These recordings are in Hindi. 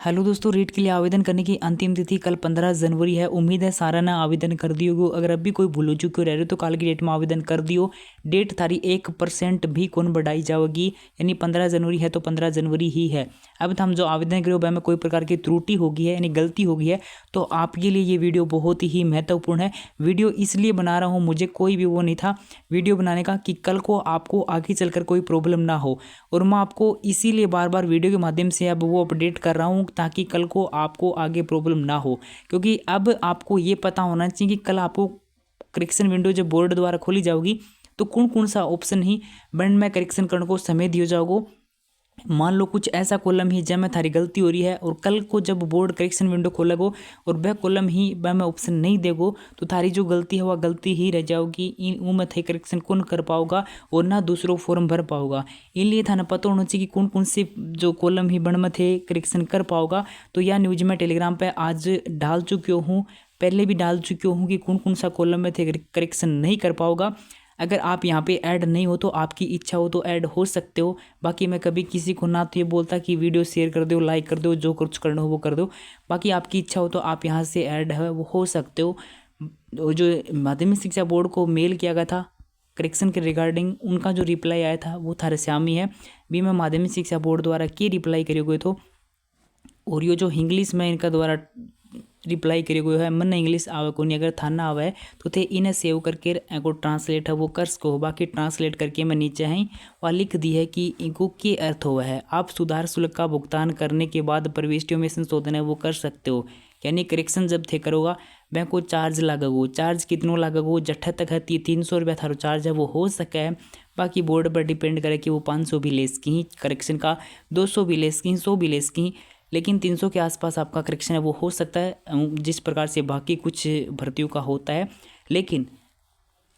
हेलो दोस्तों, रीट के लिए आवेदन करने की अंतिम तिथि कल 15 जनवरी है। उम्मीद है सारा ने आवेदन कर दियो होगो। अगर अभी कोई भूल चुके रह रहे तो कल की डेट में आवेदन कर दियो। डेट थारी 1% भी कौन बढ़ाई जाएगी, यानी 15 जनवरी है तो 15 जनवरी ही है। अब हम जो आवेदन करो वह में कोई प्रकार की त्रुटि होगी है, यानी गलती होगी है, तो आपके लिए ये वीडियो बहुत ही महत्वपूर्ण है। वीडियो इसलिए बना रहा हूँ, मुझे कोई भी वो नहीं था वीडियो बनाने का कि कल को आपको आगे चलकर कोई प्रॉब्लम ना हो, और मैं आपको इसीलिए बार बार वीडियो के माध्यम से अब वो अपडेट कर रहा हूँ ताकि कल को आपको आगे प्रॉब्लम ना हो। क्योंकि अब आपको ये पता होना चाहिए कि कल आपको करेक्शन विंडो जब बोर्ड द्वारा खोली जाओगी तो कौन कौन सा ऑप्शन ही बंड में करेक्शन करने को समय दिया जाओगे। मान लो कुछ ऐसा कॉलम ही जब में थारी गलती हो रही है और कल को जब बोर्ड करेक्शन विंडो खोलेगो और वह कॉलम ही वह में ऑप्शन नहीं देगो तो थारी जो गलती है वह गलती ही रह जाओगी। इन में थे करेक्शन कौन कर पाओगा और ना दूसरों फॉर्म भर पाओगा। इसलिए थाने पता होना चाहिए कि कौन कौन से जो कॉलम ही बन में थे करेक्शन कर पाओगा। तो यह न्यूज मैं टेलीग्राम पर आज डाल चुकी हूँ, पहले भी डाल चुकी हूँ कि कौन कौन सा कॉलम में थे करेक्शन नहीं कर पाओगा। अगर आप यहाँ पे ऐड नहीं हो तो आपकी इच्छा हो तो ऐड हो सकते हो। बाकी मैं कभी किसी को ना तो ये बोलता कि वीडियो शेयर कर दो, लाइक कर दो, जो कुछ करना हो वो कर दो। बाकी आपकी इच्छा हो तो आप यहाँ से ऐड है वो हो सकते हो। जो माध्यमिक शिक्षा बोर्ड को मेल किया गया था करेक्शन के रिगार्डिंग, उनका जो रिप्लाई आया था वो थारे श्यामी है। भी मैं माध्यमिक शिक्षा बोर्ड द्वारा के रिप्लाई करे गए तो, और ये जो इंग्लिश में इनका द्वारा रिप्लाई करे गए है मन इंग्लिश आवे को नहीं, अगर थाना आवे तो थे इन्हें सेव करके एगो ट्रांसलेट है वो कर सको। बाकी ट्रांसलेट करके मैं नीचे हैं वह लिख दी है कि इनको के अर्थ हुआ है। आप सुधार शुल्क का भुगतान करने के बाद प्रविष्टियों में संशोधन है वो कर सकते हो। यानी करेक्शन जब थे करोगा बैंक को चार्ज लगेगो। चार्ज कितनों लगेगो, जट्ठा तक है 300 रुपया थारो चार्ज है वो हो सके है। बाकी बोर्ड पर डिपेंड करे कि वो 500 भी लेस की करेक्शन का, 200 भी लेस की, 100 भी लेस की, लेकिन 300 के आसपास आपका करेक्शन है वो हो सकता है, जिस प्रकार से बाकी कुछ भर्तियों का होता है। लेकिन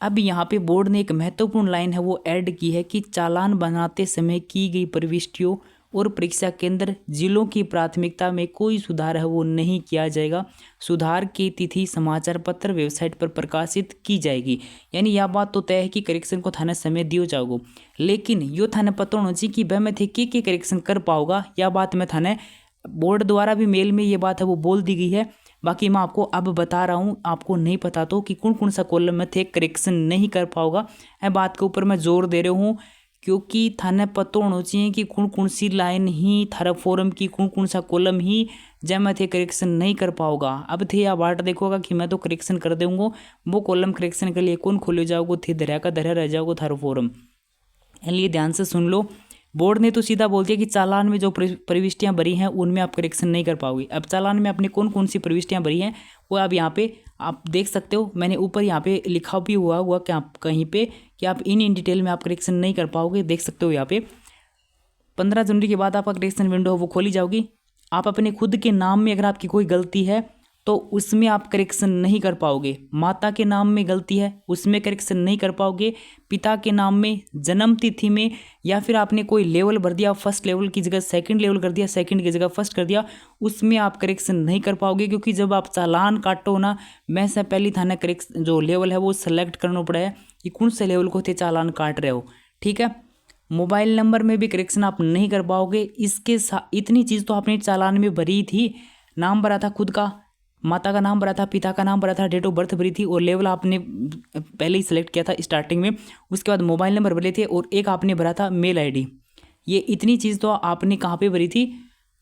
अब यहाँ पे बोर्ड ने एक महत्वपूर्ण लाइन है वो ऐड की है कि चालान बनाते समय की गई प्रविष्टियों और परीक्षा केंद्र जिलों की प्राथमिकता में कोई सुधार है वो नहीं किया जाएगा। सुधार की तिथि समाचार पत्र वेबसाइट पर प्रकाशित की जाएगी। यानी यह बात तो तय है कि करेक्शन को थाने समय दियो जाओगे, लेकिन यो थाने पता होना चाहिए कि वह में थे के करेक्शन कर पाओगा। यह बात मैं थाने बोर्ड द्वारा भी मेल में ये बात है वो बोल दी गई है। बाकी मैं आपको अब बता रहा हूँ, आपको नहीं पता तो कि कौन कौन सा कॉलम में थे करेक्शन नहीं कर पाओगा। यह बात के ऊपर मैं जोर दे रहा हूँ क्योंकि थाने पता होना चाहिए कि कौन कौन सी लाइन ही थारा फॉरम की कौन कौन सा कॉलम ही जब मैं थे करेक्शन नहीं कर पाओगा। अब थे या बाट देखोगा कि मैं तो करेक्शन कर दूंगा, वो कॉलम करेक्शन के लिए कौन खोले जाओगे, थे दरिया का दरिया रह जाओगे थारा फॉरम। इसलिए ध्यान से सुन लो। बोर्ड ने तो सीधा बोल दिया कि चालान में जो प्रविष्टियां भरी हैं उनमें आप करेक्शन नहीं कर पाओगे। अब चालान में आपने कौन कौन सी प्रविष्टियां भरी हैं वो अब यहाँ पे आप देख सकते हो। मैंने ऊपर यहाँ पे लिखा भी हुआ कि आप कहीं पे कि आप इन डिटेल में आप करेक्शन नहीं कर पाओगे। देख सकते हो यहाँ पे 15 जनवरी के बाद आपका करेक्शन विंडो वो खोली जाओगी। आप अपने खुद के नाम में अगर आपकी कोई गलती है तो उसमें आप करेक्शन नहीं कर पाओगे। माता के नाम में गलती है उसमें करेक्शन नहीं कर पाओगे। पिता के नाम में, जन्म तिथि में, या फिर आपने कोई लेवल भर दिया, फर्स्ट लेवल की जगह सेकंड लेवल कर दिया, सेकंड की जगह फर्स्ट कर दिया, उसमें आप करेक्शन नहीं कर पाओगे। क्योंकि जब आप चालान काटो ना, मैं से पहले थाने करेक्शन जो लेवल है वो सेलेक्ट करना पड़ा है कि कौन से लेवल को थे चालान काट रहे हो। ठीक है, मोबाइल नंबर में भी करेक्शन आप नहीं कर पाओगे। इसके साथ इतनी चीज़ तो आपने चालान में भरी थी, नाम भरा था खुद का, माता का नाम भरा था, पिता का नाम भरा था, डेट ऑफ बर्थ भरी थी, और लेवल आपने पहले ही सिलेक्ट किया था स्टार्टिंग में। उसके बाद मोबाइल नंबर भरे थे और एक आपने भरा था मेल आईडी। ये इतनी चीज़ तो आपने कहाँ पे भरी थी,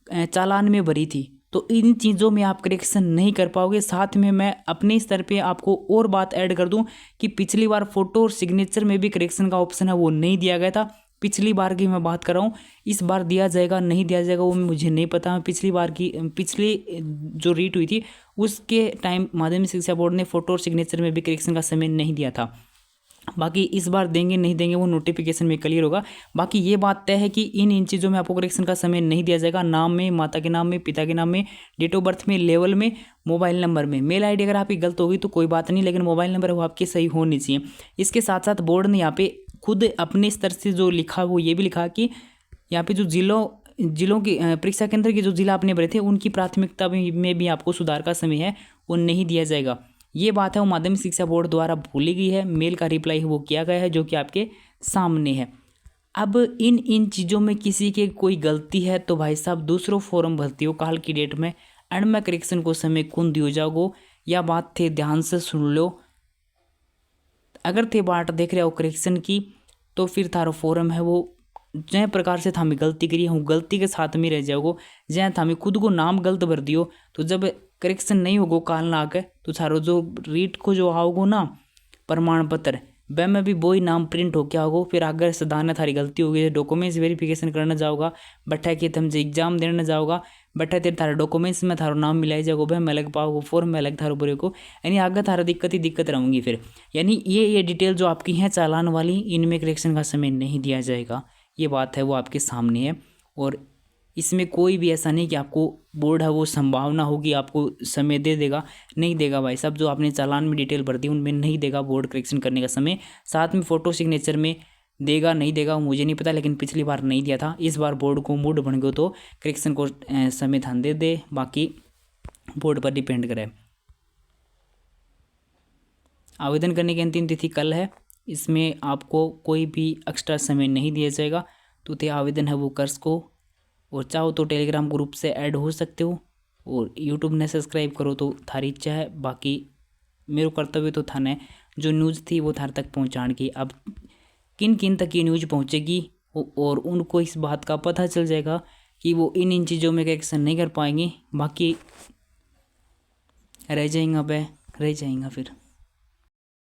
चालान में भरी थी। तो इन चीज़ों में आप करेक्शन नहीं कर पाओगे। साथ में मैं अपने स्तर पे आपको और बात ऐड कर दूं कि पिछली बार फोटो और सिग्नेचर में भी करेक्शन का ऑप्शन है वो नहीं दिया गया था। पिछली बार की मैं बात कर रहा हूँ, इस बार दिया जाएगा नहीं दिया जाएगा वो मुझे नहीं पता। मैं पिछली बार की जो रीट हुई थी उसके टाइम माध्यमिक शिक्षा बोर्ड ने फोटो और सिग्नेचर में भी करेक्शन का समय नहीं दिया था। बाकी इस बार देंगे नहीं देंगे वो नोटिफिकेशन में क्लियर होगा। बाकी ये बात तय है कि इन चीज़ों में आपको करेक्शन का समय नहीं दिया जाएगा। नाम में, माता के नाम में, पिता के नाम में, डेट ऑफ बर्थ में, लेवल में, मोबाइल नंबर में। मेल आईडी अगर आपकी गलत होगी तो कोई बात नहीं, लेकिन मोबाइल नंबर वो आपकी सही होनी चाहिए। इसके साथ साथ बोर्ड ने यहाँ पे खुद अपने स्तर से जो लिखा वो ये भी लिखा कि यहाँ पे जो जिलों की परीक्षा केंद्र के जो जिला आपने भरे थे उनकी प्राथमिकता में भी आपको सुधार का समय है वो नहीं दिया जाएगा। ये बात है वो माध्यमिक शिक्षा बोर्ड द्वारा भूली गई है। मेल का रिप्लाई वो किया गया है जो कि आपके सामने है। अब इन चीज़ों में किसी के कोई गलती है तो भाई साहब दूसरों फॉर्म भरती हो काल की डेट में एंड में करेक्शन को समय कौन दियो जाओगो या बात थे ध्यान से सुन लो। अगर थे बाट देख रहे हो करेक्शन की तो फिर थारो फॉर्म है वो जै प्रकार से थामी गलती करी हूँ गलती के साथ में रह जाओगो। जै थामी खुद को नाम गलत भर दियो तो जब करेक्शन नहीं होगो काल ना आके तो थारो जो रीट को जो आओगो ना प्रमाण पत्र वह में भी वही नाम प्रिंट होके आओगो। फिर अगर सदाना थारी गलती होगी डॉक्यूमेंट्स वेरिफिकेशन करने जाओगा बैठा के तुम एग्जाम देने जाओगा बैठा तेरे थारे डॉक्यूमेंट्स में थारो नाम मिलाई जाओगे वह में अलग पाओगे फॉर्म में अलग थारो बुरे को यानी आगे थारा दिक्कत ही दिक्कत रहूँगी। फिर यानी ये डिटेल जो आपकी हैं चालान वाली इनमें करेक्शन का समय नहीं दिया जाएगा। ये बात है वो आपके सामने है और इसमें कोई भी ऐसा नहीं कि आपको बोर्ड है वो संभावना होगी आपको समय दे देगा नहीं देगा भाई साहब। जो आपने चालान में डिटेल भर दी उनमें नहीं देगा बोर्ड करेक्शन करने का समय। साथ में फ़ोटो सिग्नेचर में देगा नहीं देगा मुझे नहीं पता लेकिन पिछली बार नहीं दिया था। इस बार बोर्ड को मूड बन गयो तो करेक्शन को समय ध्यान दे बाकी बोर्ड पर डिपेंड करे। आवेदन करने की अंतिम तिथि कल है। इसमें आपको कोई भी एक्स्ट्रा समय नहीं दिया जाएगा तो ते आवेदन है वो कर सको और चाहो तो टेलीग्राम ग्रुप से ऐड हो सकते हो और यूट्यूब ने सब्सक्राइब करो तो थारी इच्छा है। बाकी मेरा कर्तव्य तो था ने जो न्यूज़ थी वो थार तक पहुंचाने की। अब किन किन तक ये न्यूज़ पहुंचेगी और उनको इस बात का पता चल जाएगा कि वो इन चीज़ों में एक्शन नहीं कर पाएंगे बाकी रह जाएगा फिर।